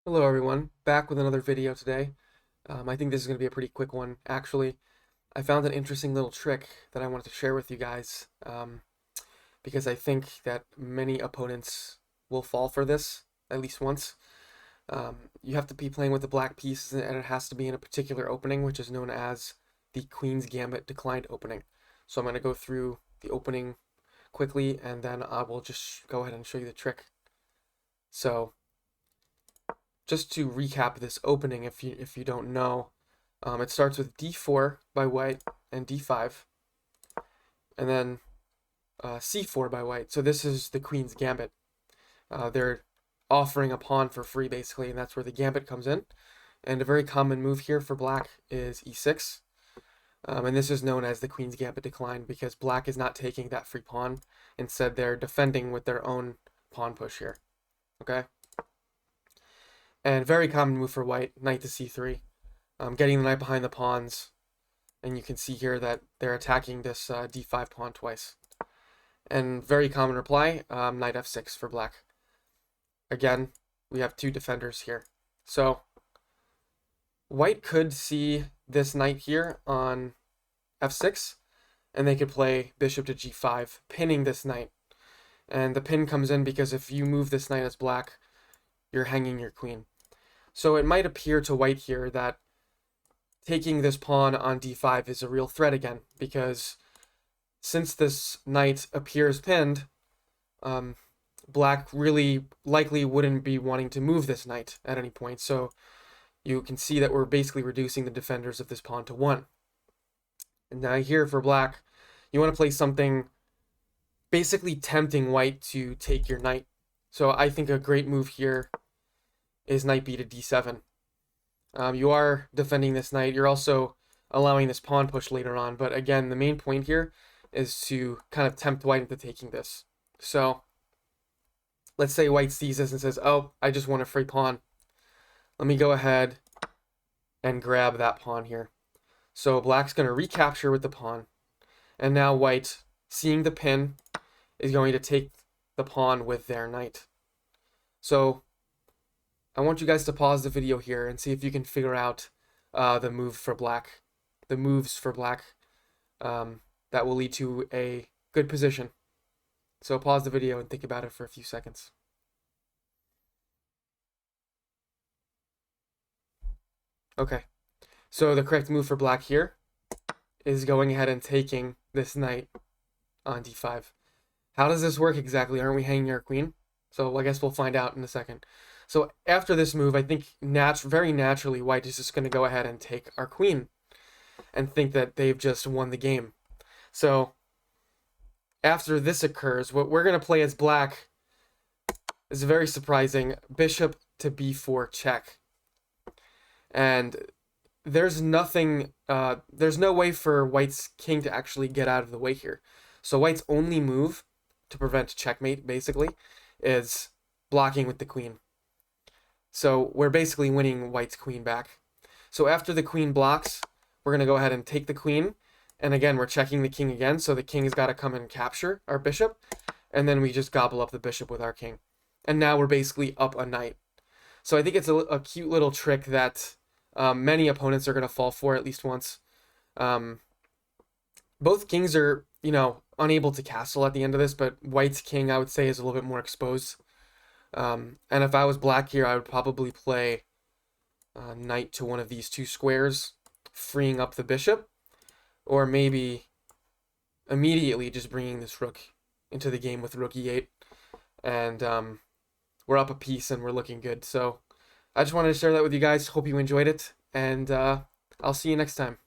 Hello everyone, back with another video today. I think this is going to be a pretty quick one, actually. I found an interesting little trick that I wanted to share with you guys, because I think that many opponents will fall for this, at least once. You have to be playing with the black pieces, and it has to be in a particular opening, which is known as the Queen's Gambit declined opening. So I'm going to go through the opening quickly, and then I will just go ahead and show you the trick. So, just to recap this opening, if you don't know, it starts with d4 by white and d5, and then c4 by white. So this is the Queen's Gambit. They're offering a pawn for free, basically, and that's where the Gambit comes in. And a very common move here for black is e6. And this is known as the Queen's Gambit decline because black is not taking that free pawn. Instead, they're defending with their own pawn push here. Okay? And very common move for white, knight to c3. Getting the knight behind the pawns. And you can see here that they're attacking this d5 pawn twice. And very common reply, knight f6 for black. Again, we have two defenders here. So, white could see this knight here on f6, and they could play bishop to g5, pinning this knight. And the pin comes in because if you move this knight as black, you're hanging your queen. So it might appear to white here that taking this pawn on d5 is a real threat again, because since this knight appears pinned, black really likely wouldn't be wanting to move this knight at any point. So you can see that we're basically reducing the defenders of this pawn to 1. And now here for black, you want to play something basically tempting white to take your knight. So I think a great move here is knight b to d7. You are defending this knight. You're also allowing this pawn push later on. But again, the main point here is to kind of tempt white into taking this. So let's say white sees this and says, oh, I just want a free pawn. Let me go ahead and grab that pawn here. So black's going to recapture with the pawn. And now white, seeing the pin, is going to take the pawn with their knight. So I want you guys to pause the video here and see if you can figure out the moves for black that will lead to a good position. So pause the video and think about it for a few seconds. Okay, so the correct move for black here is going ahead and taking this knight on d5. How does this work exactly? Aren't we hanging our queen? So I guess we'll find out in a second. So after this move, I think very naturally white is just going to go ahead and take our queen and think that they've just won the game. So after this occurs, what we're going to play as black is very surprising. Bishop to b4 check. And there's nothing, there's no way for white's king to actually get out of the way here. So white's only move to prevent checkmate, basically, is blocking with the queen. So we're basically winning white's queen back. So after the queen blocks, we're going to go ahead and take the queen. And again, we're checking the king again. So the king has got to come and capture our bishop. And then we just gobble up the bishop with our king. And now we're basically up a knight. So I think it's a cute little trick that many opponents are going to fall for at least once. Both kings are, unable to castle at the end of this, but white's king, I would say, is a little bit more exposed. And if I was black here, I would probably play knight to one of these two squares, freeing up the bishop, or maybe immediately just bringing this rook into the game with rook e8, and we're up a piece and we're looking good. So I just wanted to share that with you guys. Hope you enjoyed it, and I'll see you next time.